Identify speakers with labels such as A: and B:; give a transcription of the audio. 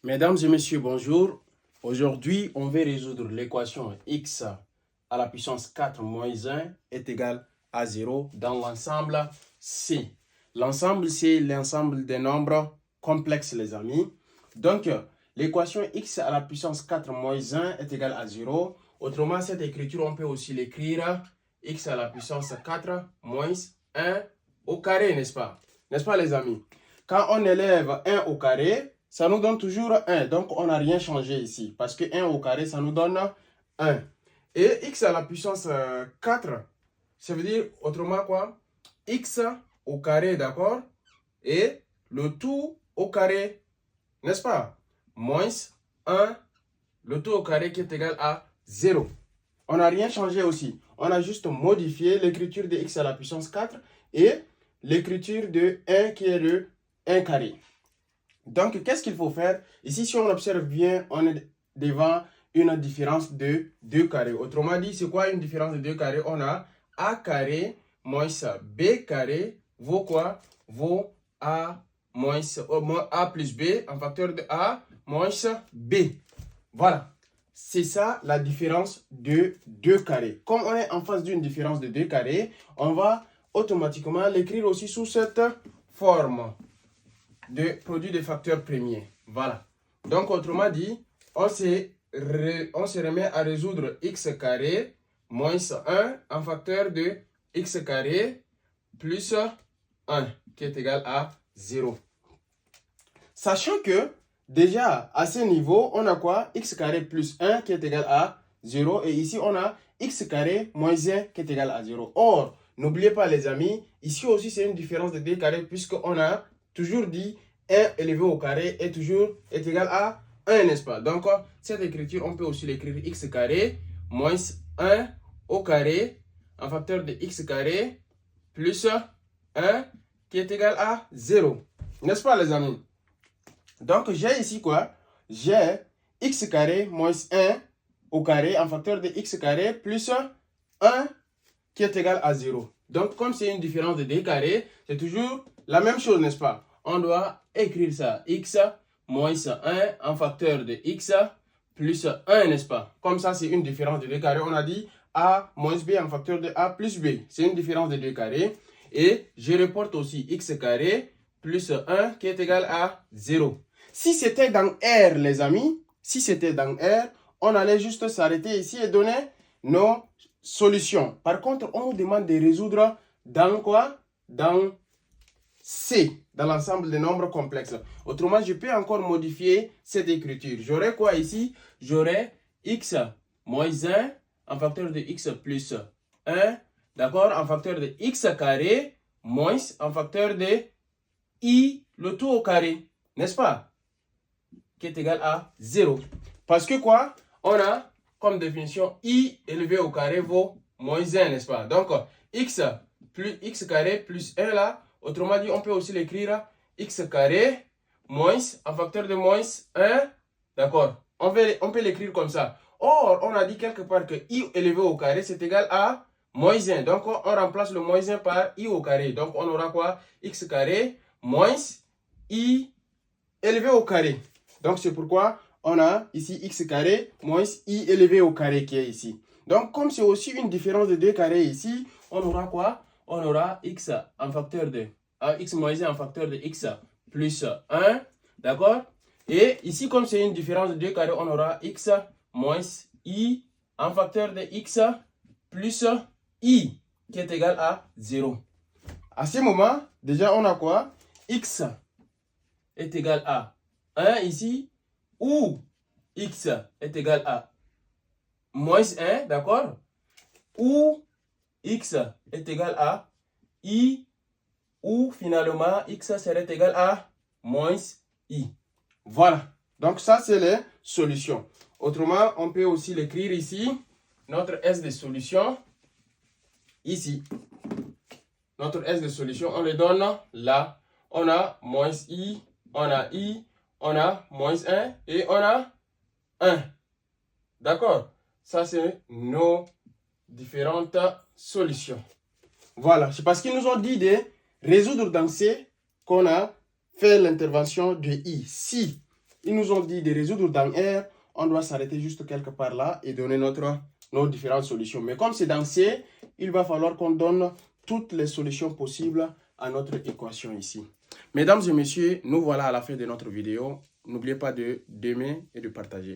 A: Mesdames et messieurs, bonjour. Aujourd'hui, on va résoudre l'équation x à la puissance 4 moins 1 est égal à 0 dans l'ensemble C. L'ensemble, c'est l'ensemble des nombres complexes, les amis. Donc, l'équation x à la puissance 4 moins 1 est égal à 0. Autrement, cette écriture, on peut aussi l'écrire x à la puissance 4 moins 1 au carré, n'est-ce pas? N'est-ce pas, les amis? Quand on élève 1 au carré, ça nous donne toujours 1. Donc, on n'a rien changé ici. Parce que 1 au carré, ça nous donne 1. Et x à la puissance 4, ça veut dire autrement quoi? X au carré, d'accord? Et le tout au carré, n'est-ce pas? Moins 1, le tout au carré qui est égal à 0. On n'a rien changé aussi. On a juste modifié l'écriture de x à la puissance 4 et l'écriture de 1 qui est le 1 carré. Donc, qu'est-ce qu'il faut faire? Ici, si on observe bien, on est devant une différence de 2 carrés. Autrement dit, c'est quoi une différence de 2 carrés? On a a carré moins b carré vaut quoi? Vaut a moins a plus b en facteur de a moins b. Voilà. C'est ça la différence de 2 carrés. Comme on est en face d'une différence de 2 carrés, on va automatiquement l'écrire aussi sous cette forme de produit de facteurs premiers. Voilà. Donc, autrement dit, on se remet à résoudre x carré moins 1 en facteur de x carré plus 1 qui est égal à 0. Sachant que déjà à ce niveau, on a quoi? X carré plus 1 qui est égal à 0. Et ici, on a x carré moins 1 qui est égal à 0. Or, n'oubliez pas les amis, ici aussi c'est une différence de 2 carrés puisqu'on a toujours dit 1 élevé au carré est égal à 1, n'est-ce pas? Donc, cette écriture, on peut aussi l'écrire x carré moins 1 au carré en facteur de x carré plus 1 qui est égal à 0. N'est-ce pas les amis? Donc, j'ai ici quoi? J'ai x carré moins 1 au carré en facteur de x carré plus 1 qui est égal à 0. Donc, comme c'est une différence de 2 carrés, c'est toujours la même chose, n'est-ce pas? On doit écrire ça. X moins 1 en facteur de x plus 1, n'est-ce pas? Comme ça, c'est une différence de 2 carrés. On a dit a moins b en facteur de a plus b. C'est une différence de 2 carrés. Et je reporte aussi x carré plus 1 qui est égal à 0. Si c'était dans R, les amis, si c'était dans R, on allait juste s'arrêter ici et donner nos solutions. Par contre, on nous demande de résoudre dans quoi? Dans C, dans l'ensemble des nombres complexes. Autrement, je peux encore modifier cette écriture. J'aurai quoi ici? J'aurai x moins 1 en facteur de x plus 1, d'accord? En facteur de x carré moins en facteur de i, le tout au carré, n'est-ce pas? Qui est égal à 0. Parce que quoi? On a comme définition i élevé au carré vaut moins 1, n'est-ce pas? Donc, x plus x carré plus 1 là, autrement dit, on peut aussi l'écrire x carré moins en facteur de moins 1, d'accord? On peut l'écrire comme ça. Or, on a dit quelque part que i élevé au carré, c'est égal à moins 1. Donc, on remplace le moins 1 par i au carré. Donc, on aura quoi? X carré moins i élevé au carré. Donc, c'est pourquoi on a ici x carré moins i élevé au carré qui est ici. Donc, comme c'est aussi une différence de 2 carrés ici, on aura quoi? On aura x en facteur de x moins 1 en facteur de x plus 1, d'accord? Et ici, comme c'est une différence de 2 carrés, on aura x moins i en facteur de x plus i qui est égal à 0. À ce moment, déjà, on a quoi? X est égal à 1 ici, ou x est égal à moins 1, d'accord? Ou x est égal à i, ou finalement x serait égal à moins i. Voilà. Donc ça, c'est les solutions. Autrement, on peut aussi l'écrire ici. Notre S de solution, ici. Notre S de solution, on le donne là. On a moins i, on a i, on a moins 1 et on a 1. D'accord? Ça, c'est nos différentes solutions. Voilà. C'est parce qu'ils nous ont dit de résoudre dans C qu'on a fait l'intervention de I. Si ils nous ont dit de résoudre dans R, on doit s'arrêter juste quelque part là et donner nos différentes solutions. Mais comme c'est dans C, il va falloir qu'on donne toutes les solutions possibles à notre équation ici. Mesdames et messieurs, nous voilà à la fin de notre vidéo. N'oubliez pas d'aimer et de partager.